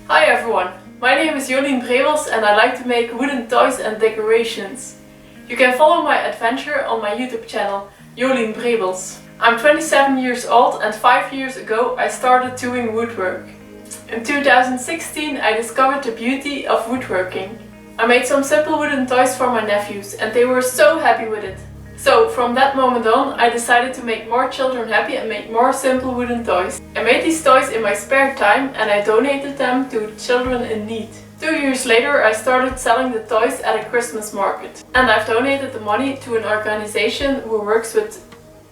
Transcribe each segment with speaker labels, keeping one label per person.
Speaker 1: Hi everyone, my name is Jolien Brebels and I like to make wooden toys and decorations. You can follow my adventure on my YouTube channel, Jolien Brebels. I'm 27 years old and 5 years ago I started doing woodwork. In 2016 I discovered the beauty of woodworking. I made some simple wooden toys for my nephews and they were so happy with it. So from that moment on I decided to make more children happy and make more simple wooden toys. I made these toys in my spare time and I donated them to children in need. 2 years later I started selling the toys at a Christmas market. And I've donated the money to an organization who works with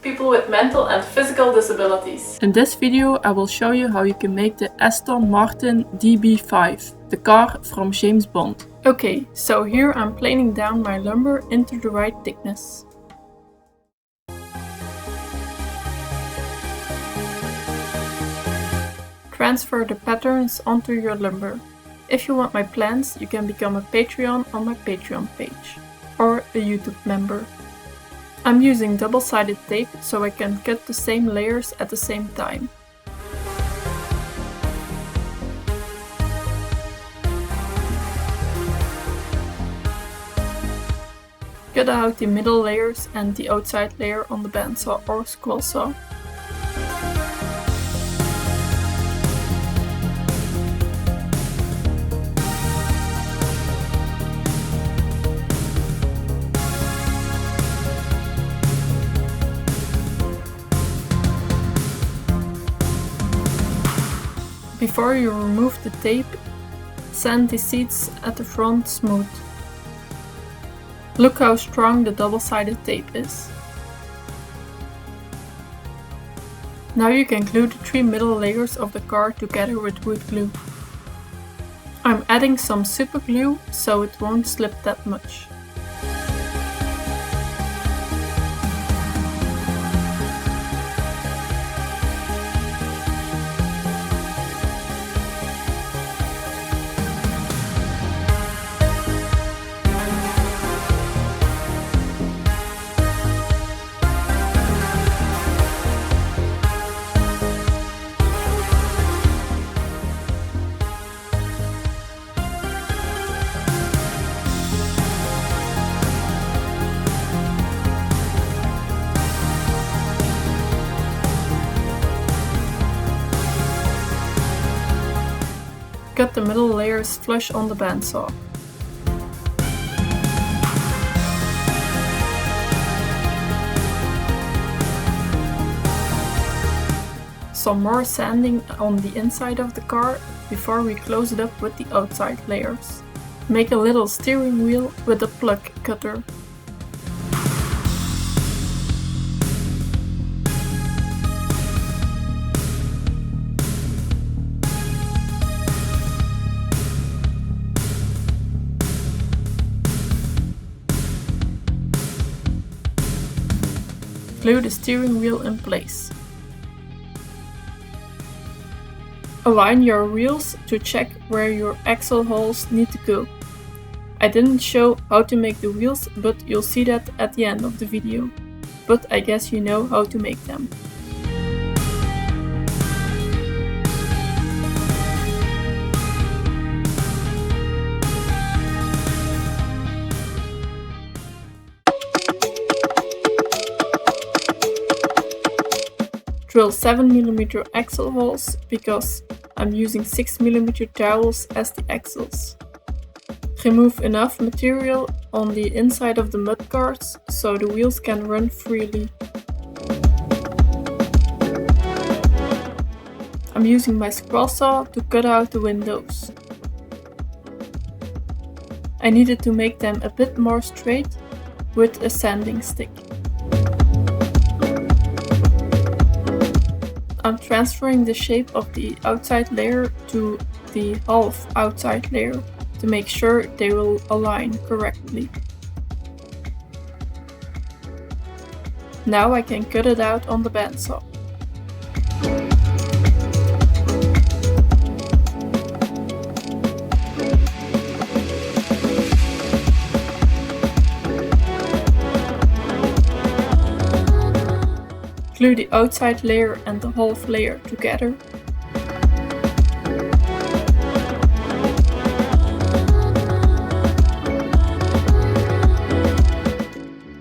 Speaker 1: people with mental and physical disabilities.
Speaker 2: In this video I will show you how you can make the Aston Martin DB5, the car from James Bond. Okay, so here I'm planing down my lumber into the right thickness. Transfer the patterns onto your lumber. If you want my plans, you can become a Patreon on my Patreon page, or a YouTube member. I'm using double-sided tape so I can cut the same layers at the same time. Cut out the middle layers and the outside layer on the bandsaw or squall saw. Before you remove the tape, sand the seats at the front smooth. Look how strong the double-sided tape is. Now you can glue the 3 middle layers of the car together with wood glue. I'm adding some super glue so it won't slip that much. Cut the middle layers flush on the bandsaw. Some more sanding on the inside of the car before we close it up with the outside layers. Make a little steering wheel with a plug cutter. Glue the steering wheel in place. Align your wheels to check where your axle holes need to go. I didn't show how to make the wheels, but you'll see that at the end of the video. But I guess you know how to make them. Drill 7mm axle holes because I'm using 6mm dowels as the axles. Remove enough material on the inside of the mud guards so the wheels can run freely. I'm using my squall saw to cut out the windows. I needed to make them a bit more straight with a sanding stick. I'm transferring the shape of the outside layer to the half outside layer to make sure they will align correctly. Now I can cut it out on the bandsaw. Glue the outside layer and the half layer together.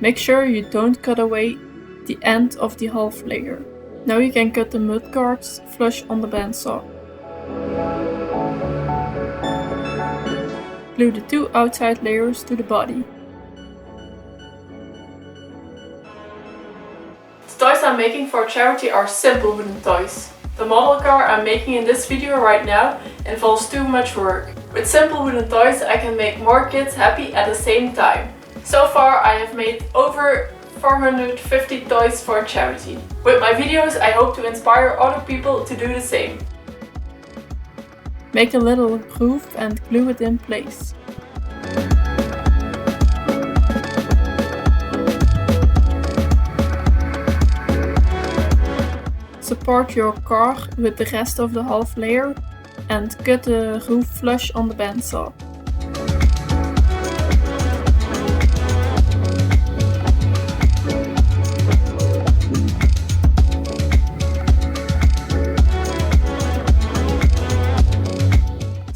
Speaker 2: Make sure you don't cut away the end of the half layer. Now you can cut the mudguards flush on the bandsaw. Glue the two outside layers to the body.
Speaker 1: The toys I'm making for charity are simple wooden toys. The model car I'm making in this video right now involves too much work. With simple wooden toys I can make more kids happy at the same time. So far I have made over 450 toys for charity. With my videos I hope to inspire other people to do the same.
Speaker 2: Make a little groove and glue it in place. Support your car with the rest of the half layer and cut the roof flush on the bandsaw.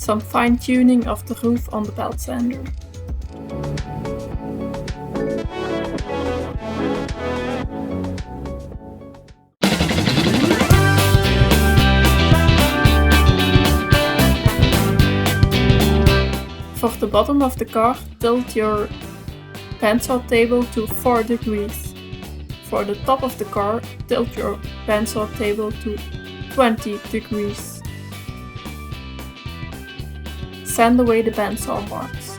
Speaker 2: Some fine tuning of the roof on the belt sander. For the bottom of the car, tilt your bandsaw table to 4 degrees. For the top of the car, tilt your bandsaw table to 20 degrees. Sand away the bandsaw marks.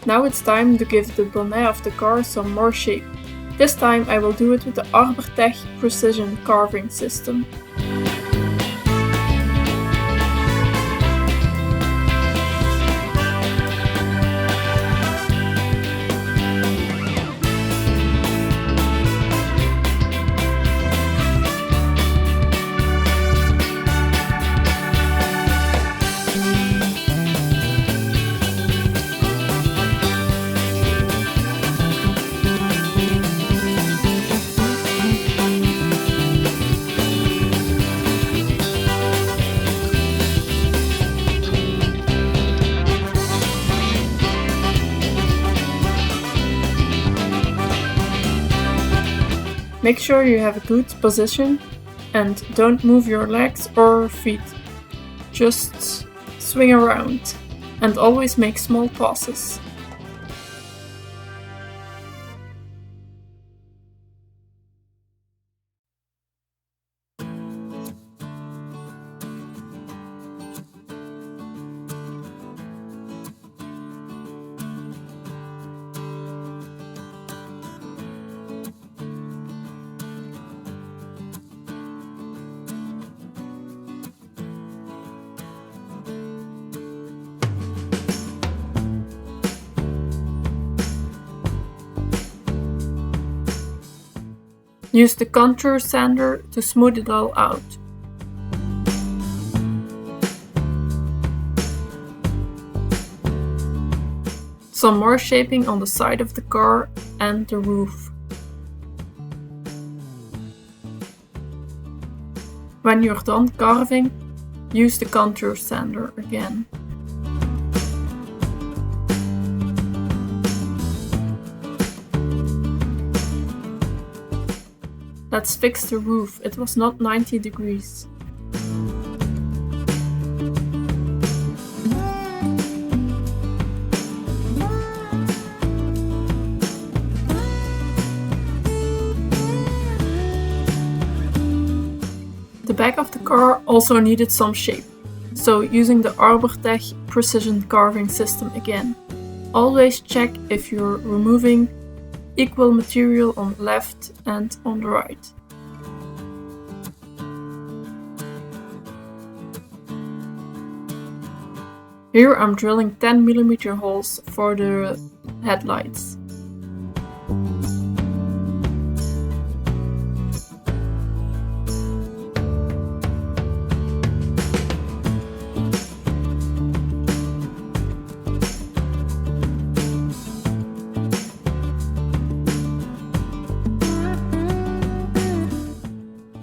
Speaker 2: Now it's time to give the bonnet of the car some more shape. This time I will do it with the Arbortech precision carving system. Make sure you have a good position and don't move your legs or feet. Just swing around and always make small pauses. Use the contour sander to smooth it all out. Some more shaping on the side of the car and the roof. When you're done carving, use the contour sander again. Let's fix the roof, it was not 90 degrees. The back of the car also needed some shape, so using the Arbortech precision carving system again. Always check if you're removing equal material on the left and on the right. Here I'm drilling 10mm holes for the headlights.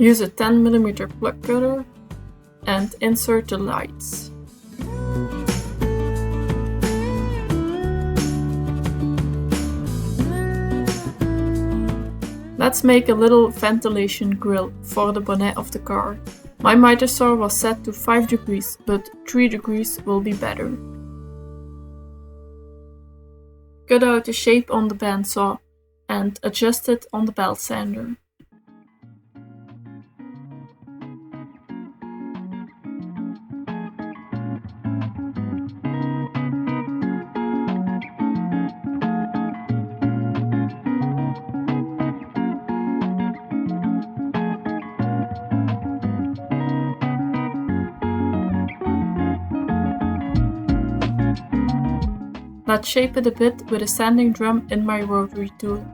Speaker 2: Use a 10mm plug cutter and insert the lights. Let's make a little ventilation grill for the bonnet of the car. My miter saw was set to 5 degrees, but 3 degrees will be better. Cut out the shape on the bandsaw and adjust it on the belt sander. Let's shape it a bit with a sanding drum in my rotary tool.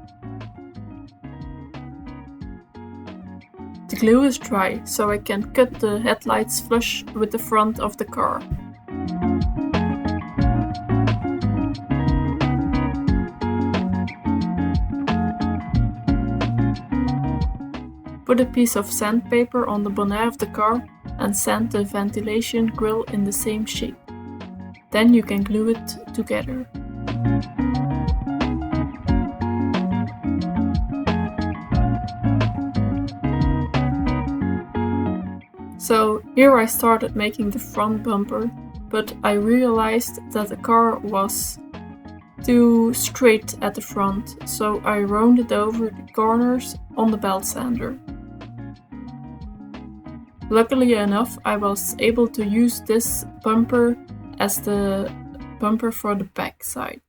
Speaker 2: The glue is dry, so I can cut the headlights flush with the front of the car. Put a piece of sandpaper on the bonnet of the car and sand the ventilation grill in the same shape. Then you can glue it together. So here I started making the front bumper, but I realized that the car was too straight at the front, so I rounded over the corners on the belt sander. Luckily enough, I was able to use this bumper as the bumper for the back side.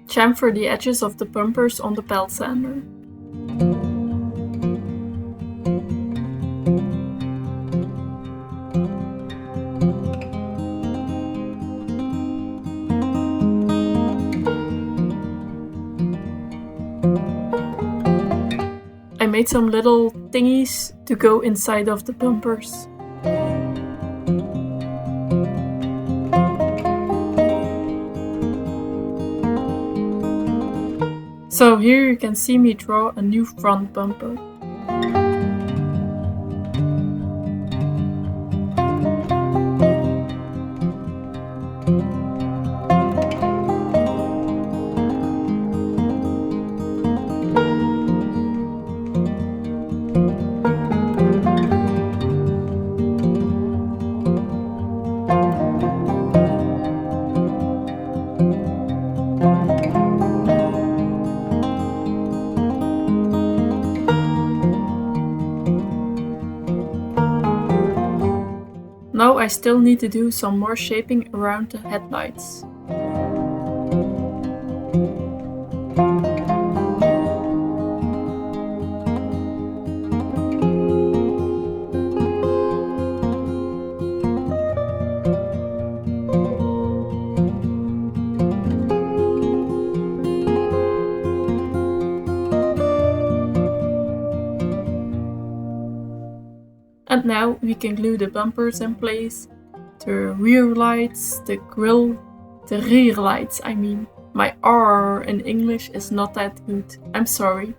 Speaker 2: Chamfer the edges of the bumpers on the belt sander. I made some little thingies to go inside of the bumpers. So here you can see me draw a new front bumper. Now I still need to do some more shaping around the headlights. And now we can glue the bumpers in place, the rear lights, the grille, the rear lights I mean. My R in English is not that good, I'm sorry.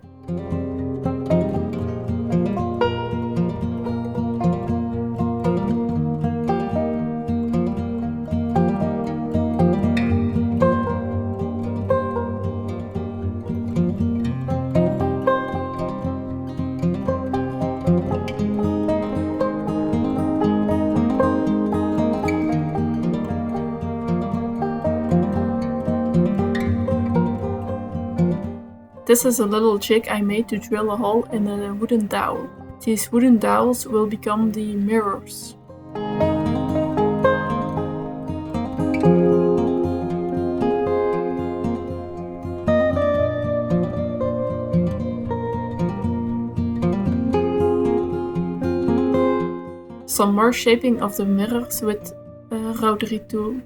Speaker 2: This is a little jig I made to drill a hole in a wooden dowel. These wooden dowels will become the mirrors. Some more shaping of the mirrors with a rotary tool.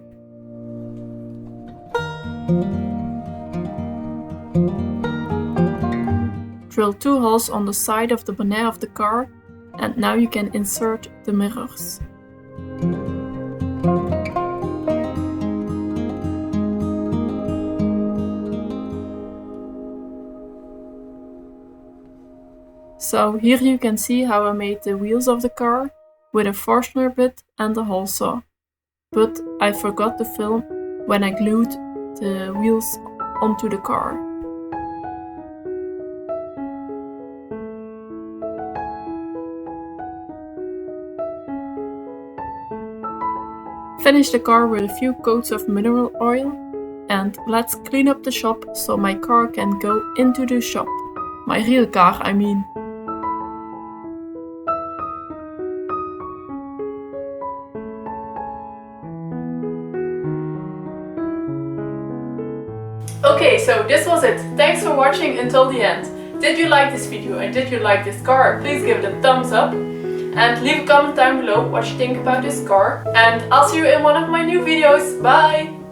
Speaker 2: Drill 2 holes on the side of the bonnet of the car, and now you can insert the mirrors. So here you can see how I made the wheels of the car with a Forstner bit and a hole saw. But I forgot to film when I glued the wheels onto the car. Finish the car with a few coats of mineral oil, and let's clean up the shop so my car can go into the shop. My real car, I mean.
Speaker 1: Okay, so this was it. Thanks for watching until the end. Did you like this video and did you like this car? Please give it a thumbs up and leave a comment down below what you think about this car. And I'll see you in one of my new videos. Bye!